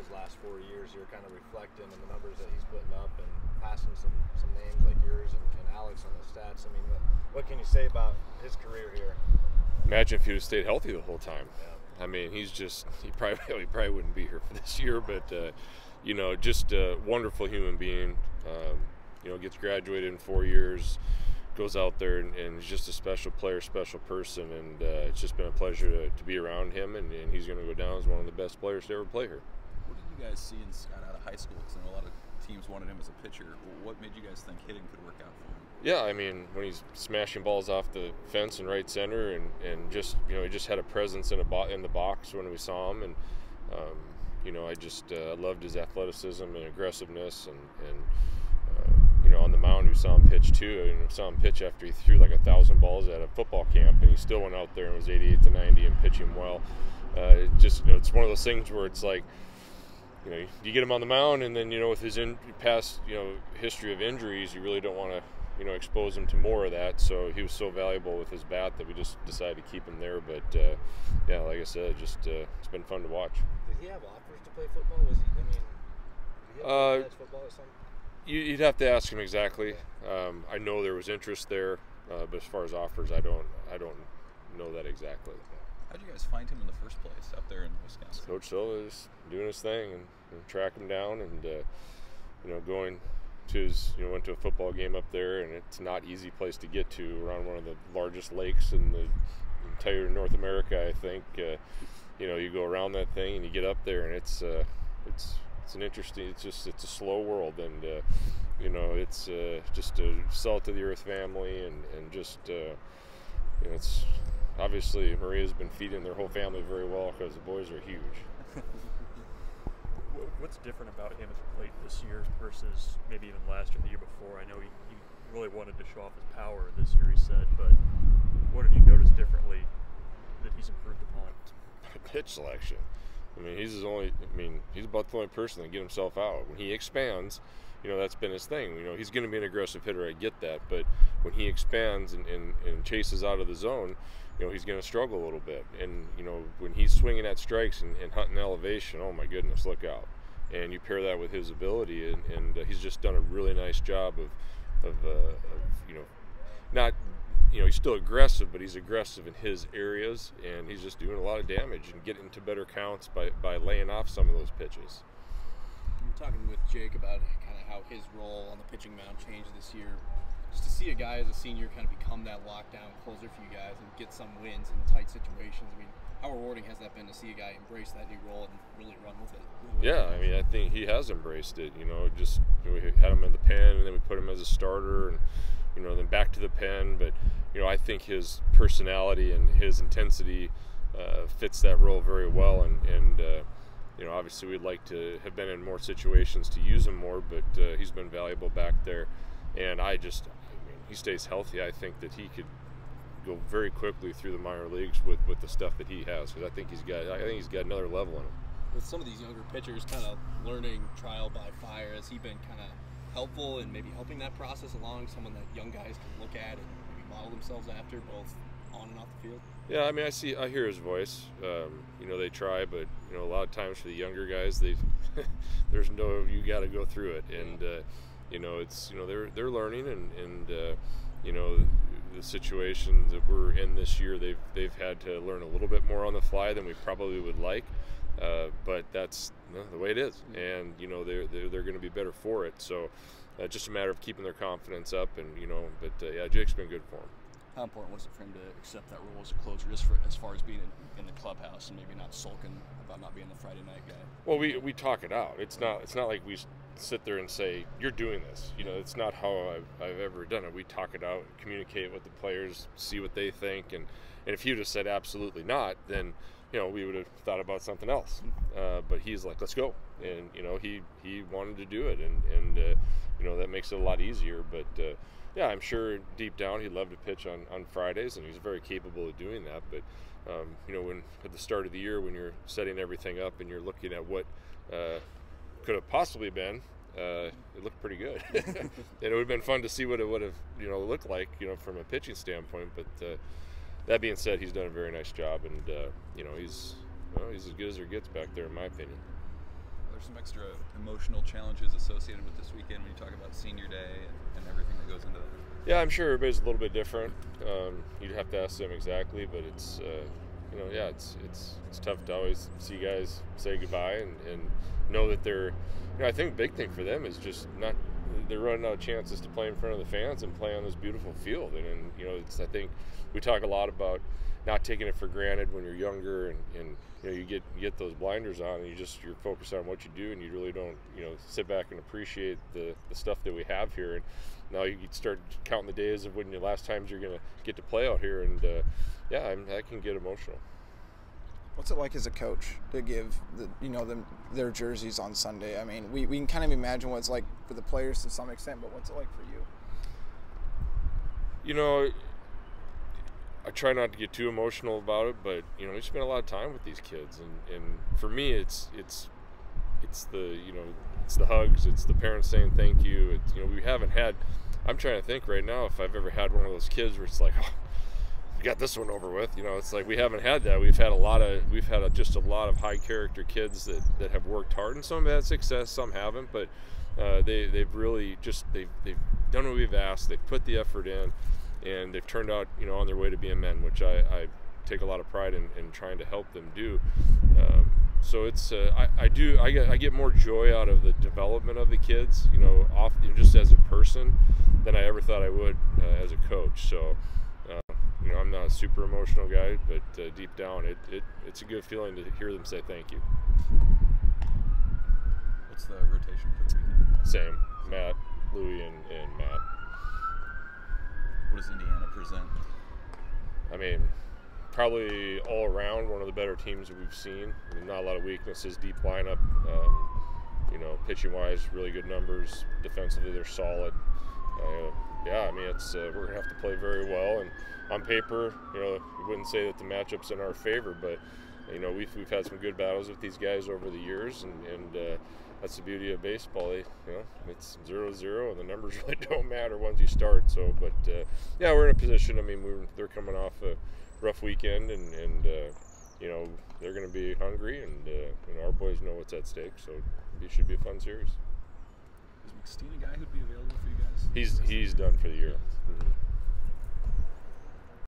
his last 4 years. You're kind of reflecting on the numbers that he's putting up and passing some names like yours and Alex on the stats. I mean, what can you say about his career here? Imagine if he would have stayed healthy the whole time. Yeah. I mean, he probably wouldn't be here for this year, but you know, just a wonderful human being. You know, gets graduated in 4 years, goes out there and is just a special player, special person, and it's just been a pleasure to be around him, and he's going to go down as one of the best players to ever play here. What did you guys see in Scott out of high school? Because I know a lot of teams wanted him as a pitcher. What made you guys think hitting could work out for him? Yeah, I mean, when he's smashing balls off the fence in right center, and just, you know, he just had a presence in the box when we saw him, and you know, I just loved his athleticism and aggressiveness, and you know, on the mound we saw him pitch too. And we saw him pitch after he threw like 1,000 balls at a football camp, and he still went out there and was 88 to 90 and pitching well. It just, you know, it's one of those things where it's like, you know, you get him on the mound, and then, you know, with his past, you know, history of injuries, you really don't want to, you know, expose him to more of that. So he was so valuable with his bat that we just decided to keep him there. But yeah, like I said, just it's been fun to watch. Did he have offers to play football? Was he? I mean, did he have college football or something? You'd have to ask him exactly. I know there was interest there, but as far as offers, I don't know that exactly. How did you guys find him in the first place out there in Wisconsin? Coach Silva is doing his thing, and track him down, and you know, going to his, you know, went to a football game up there, and it's not an easy place to get to, around one of the largest lakes in the entire North America, I think. You know, you go around that thing and you get up there, and it's an interesting, it's a slow world, and you know, it's just a salt of the earth family, and just you know, it's obviously Maria's been feeding their whole family very well, because the boys are huge. What's different about him at the plate this year versus maybe even last year, the year before? I know he really wanted to show off his power this year, he said, but what have you noticed differently that he's improved upon? Pitch selection. I mean, he's about the only person that can get himself out. When he expands, you know, that's been his thing. You know, he's going to be an aggressive hitter, I get that, but when he expands and chases out of the zone, you know, he's going to struggle a little bit. And, you know, when he's swinging at strikes and hunting elevation, oh my goodness, look out. And you pair that with his ability, and he's just done a really nice job of you know, not, you know, he's still aggressive, but he's aggressive in his areas, and he's just doing a lot of damage and getting to better counts by laying off some of those pitches. You were talking with Jake about kind of how his role on the pitching mound changed this year. Just to see a guy as a senior kind of become that lockdown closer for you guys and get some wins in tight situations, I mean, how rewarding has that been to see a guy embrace that new role and really run with it? Yeah, I mean, I think he has embraced it. You know, just, you know, we had him in the pen, and then we put him as a starter, and, you know, then back to the pen. But, you know, I think his personality and his intensity fits that role very well, and you know, obviously we'd like to have been in more situations to use him more, but he's been valuable back there. And I mean, he stays healthy. I think that he could go very quickly through the minor leagues with the stuff that he has, because I think he's got another level in him. With some of these younger pitchers kind of learning trial by fire, has he been kind of helpful in maybe helping that process along, someone that young guys can look at and maybe model themselves after, both on and off the field? Yeah, I mean, I hear his voice. You know, they try, but, you know, a lot of times for the younger guys, there's no, you got to go through it, and you know, it's, you know, they're learning, and you know, the situation that we're in this year, they've had to learn a little bit more on the fly than we probably would like, but that's, you know, the way it is, and, you know, they're going to be better for it. So just a matter of keeping their confidence up, and, you know, but yeah, Jake's been good for him. How important was it for him to accept that role as a closer, just as far as being in the clubhouse and maybe not sulking about not being the Friday night guy? Well, we talk it out. It's not like we sit there and say, you're doing this. You know, it's not how I've ever done it. We talk it out, communicate with the players, see what they think, and if he would have said absolutely not, then, you know, we would have thought about something else. But he's like, let's go, and, you know, he wanted to do it, and you know, that makes it a lot easier. But yeah, I'm sure deep down he'd love to pitch on Fridays, and he's very capable of doing that. But you know, when at the start of the year, when you're setting everything up and you're looking at what could have possibly been, it looked pretty good. And it would have been fun to see what it would have, you know, looked like, you know, from a pitching standpoint. But that being said, he's done a very nice job, and you know, he's as good as there gets back there, in my opinion. There's some extra emotional challenges associated with this weekend when you talk about senior day and everything that goes into that? Yeah, I'm sure everybody's a little bit different. You'd have to ask them exactly, but it's it's tough to always see guys say goodbye and know that they're. I think the big thing for them is just not. They're running out of chances to play in front of the fans and play on this beautiful field, and I think we talk a lot about not taking it for granted when you're younger, and you get those blinders on, and you're focused on what you do, and you really don't sit back and appreciate the stuff that we have here. And now you start counting the days of when the last times you're going to get to play out here, and that can get emotional. What's it like as a coach to give them their jerseys on Sunday? I mean, we can kind of imagine what it's like for the players to some extent, but what's it like for you? I try not to get too emotional about it, but we spend a lot of time with these kids, and for me, it's the hugs, it's the parents saying thank you. We haven't had. I'm trying to think right now if I've ever had one of those kids where it's like, oh, we got this one over with. It's like we haven't had that. We've had just a lot of high character kids that have worked hard, and some have had success, some haven't, but they've really they've done what we've asked. They've put the effort in, and they've turned out on their way to being men, which I take a lot of pride in trying to help them do. So it's I get more joy out of the development of the kids, just as a person, than I ever thought I would as a coach. So I'm not a super emotional guy, but deep down, it's a good feeling to hear them say thank you. What's the rotation for the weekend? Same, Matt, Louie, and Matt. What does Indiana present? I mean, probably all around one of the better teams that we've seen. I mean, not a lot of weaknesses, deep lineup. Pitching wise, really good numbers. Defensively, they're solid. We're gonna have to play very well. And on paper, we wouldn't say that the matchup's in our favor, but we've had some good battles with these guys over the years, and that's the beauty of baseball. It's 0-0, and the numbers really don't matter once you start. So, but we're in a position. I mean, they're coming off a rough weekend, and they're going to be hungry, and our boys know what's at stake. So it should be a fun series. Is McSteen a guy who'd be available for you guys? He's done for the year. Mm-hmm.